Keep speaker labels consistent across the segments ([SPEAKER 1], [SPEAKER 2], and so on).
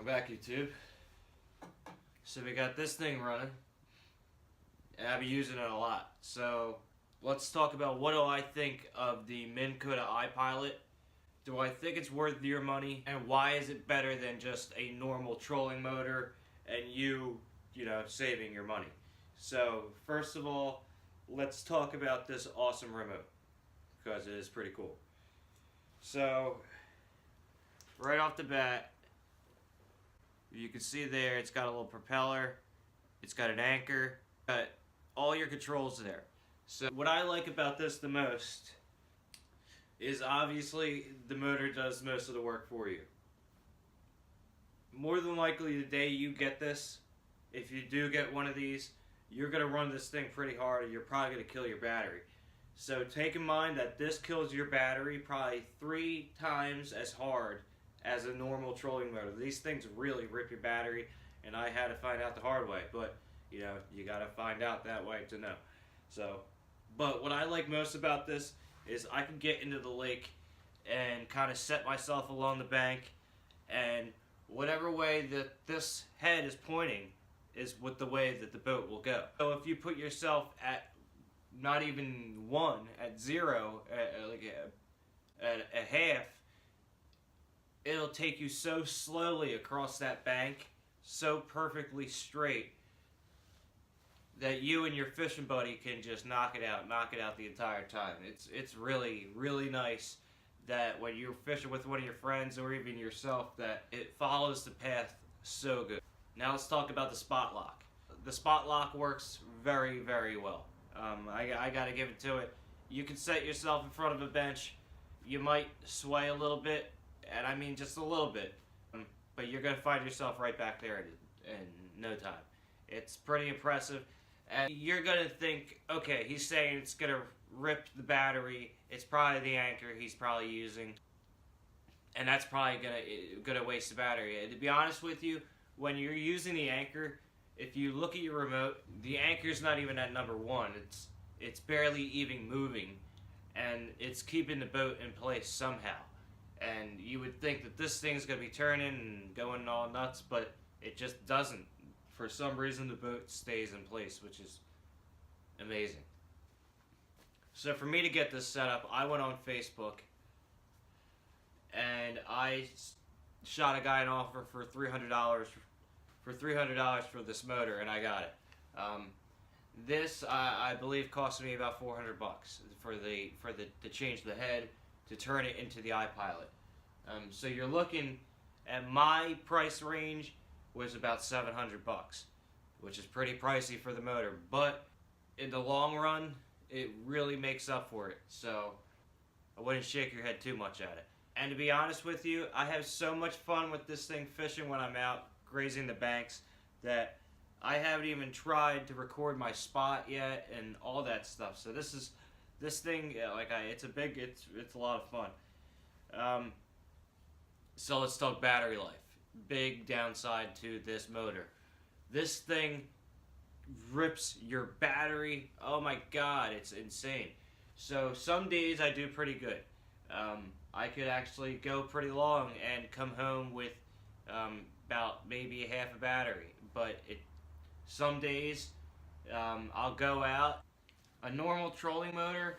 [SPEAKER 1] back, YouTube. So we got this thing running, and I've been using it a lot. So let's talk about what do I think of the Minn Kota Ipilot. Do I think it's worth your money, and why is it better than just a normal trolling motor and you know, saving your money? So first of all, let's talk about this awesome remote, because it is pretty cool. So right off the bat, you can see there it's got a little propeller, it's got an anchor, got all your controls there. So what I like about this the most is obviously the motor does most of the work for you. More than likely the day you get this, if you do get one of these, you're going to run this thing pretty hard and you're probably going to kill your battery. So take in mind that this kills your battery probably 3 times as hard as a normal trolling motor. These things really rip your battery, and I had to find out the hard way, but you know, you got to find out that way to know. So, but what I like most about this is I can get into the lake and kind of set myself along the bank, and whatever way that this head is pointing is with the way that the boat will go. So if you put yourself at not even 1, at 0, at a half, it'll take you so slowly across that bank, so perfectly straight, that you and your fishing buddy can just knock it out the entire time. It's really, really nice that when you're fishing with one of your friends or even yourself, that it follows the path so good. Now let's talk about the spot lock. The spot lock works very, very well. I gotta give it to it. You can set yourself in front of a bench. You might sway a little bit, and I mean just a little bit, but you're gonna find yourself right back there in no time. It's pretty impressive. And you're gonna think, okay, he's saying it's gonna rip the battery. It's probably the anchor he's probably using, and that's probably gonna waste the battery. And to be honest with you, when you're using the anchor, if you look at your remote, the anchor's not even at number 1. It's barely even moving, and it's keeping the boat in place somehow. And you would think that this thing's gonna be turning and going all nuts, but it just doesn't. For some reason, the boat stays in place, which is amazing. So for me to get this set up, I went on Facebook and I shot a guy an offer for $300 for this motor, and I got it. This I believe cost me about $400 to change the head, to turn it into the Ipilot. So you're looking at my price range was about $700, which is pretty pricey for the motor, but in the long run it really makes up for it. So I wouldn't shake your head too much at it. And to be honest with you, I have so much fun with this thing fishing when I'm out grazing the banks that I haven't even tried to record my spot yet and all that stuff. So this thing, it's a lot of fun. So let's talk battery life. Big downside to this motor. This thing rips your battery. Oh my god, it's insane. So some days I do pretty good. I could actually go pretty long and come home with about maybe half a battery. But some days I'll go out. A normal trolling motor,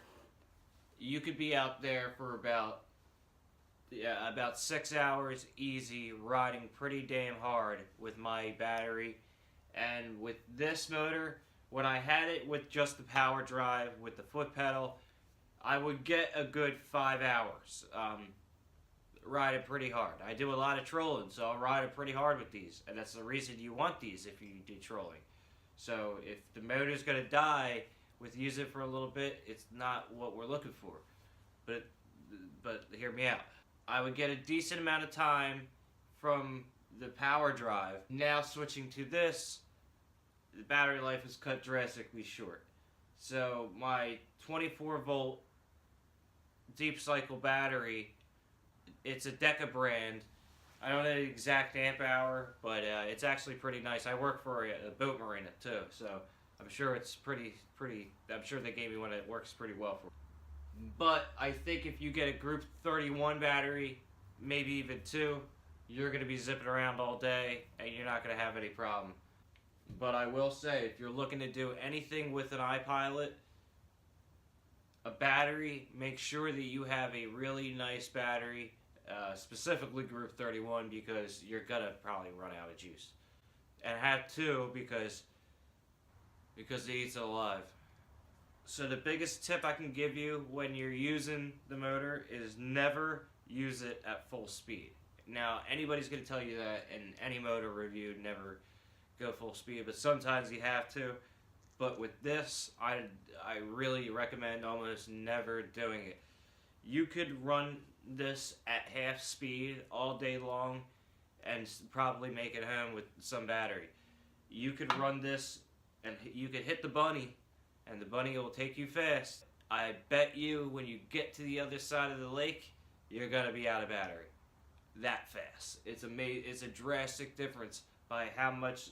[SPEAKER 1] you could be out there for about 6 hours easy, riding pretty damn hard with my battery. And with this motor, when I had it with just the power drive with the foot pedal, I would get a good 5 hours riding pretty hard. I do a lot of trolling, so I'll ride it pretty hard with these, and that's the reason you want these if you do trolling. So if the motor's going to die with using it for a little bit, it's not what we're looking for. But hear me out. I would get a decent amount of time from the power drive. Now switching to this, the battery life is cut drastically short. So my 24 volt deep cycle battery, it's a Deca brand. I don't know the exact amp hour, but it's actually pretty nice. I work for a boat marina too, so I'm sure it's I'm sure they gave me one that works pretty well for me. But I think if you get a Group 31 battery, maybe even 2, you're going to be zipping around all day and you're not going to have any problem. But I will say, if you're looking to do anything with an iPilot, a battery, make sure that you have a really nice battery, specifically group 31, because you're going to probably run out of juice. And have two because it eats it alive. So the biggest tip I can give you when you're using the motor is never use it at full speed. Now, anybody's going to tell you that in any motor review, never go full speed, but sometimes you have to. But with this, I really recommend almost never doing it. You could run this at half speed all day long and probably make it home with some battery. You could run this and you could hit the bunny, and the bunny will take you fast. I bet you when you get to the other side of the lake, you're gonna be out of battery that fast. It's a drastic difference by how much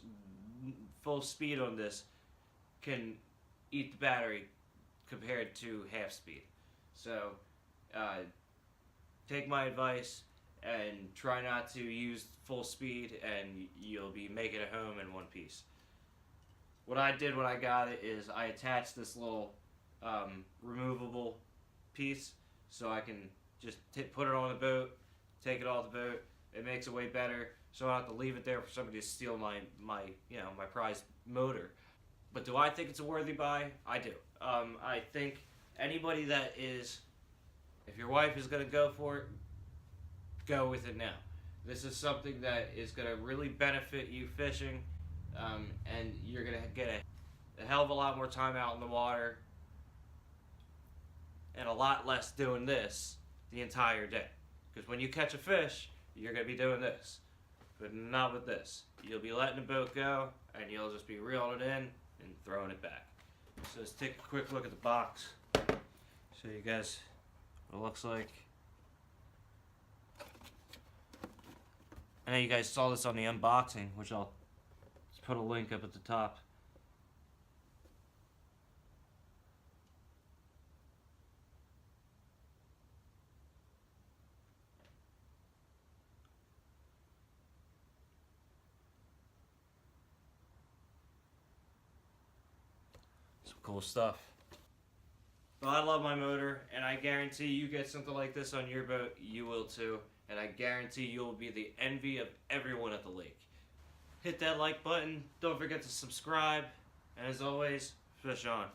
[SPEAKER 1] full speed on this can eat the battery compared to half speed. So take my advice and try not to use full speed, and you'll be making it home in one piece. What I did when I got it is I attached this little removable piece so I can just put it on the boat, take it off the boat. It makes it way better, so I don't have to leave it there for somebody to steal my prized motor. But do I think it's a worthy buy? I do. I think anybody that is, if your wife is going to go for it, go with it now. This is something that is going to really benefit you fishing, and you're going to get a hell of a lot more time out in the water and a lot less doing this the entire day. Because when you catch a fish, you're going to be doing this. But not with this. You'll be letting the boat go, and you'll just be reeling it in and throwing it back. So let's take a quick look at the box. Show you guys what it looks like. I know you guys saw this on the unboxing, which I'll just put a link up at the top. Some cool stuff. But I love my motor, and I guarantee you get something like this on your boat, you will too. And I guarantee you'll be the envy of everyone at the lake. Hit that like button, don't forget to subscribe, and as always, fish on.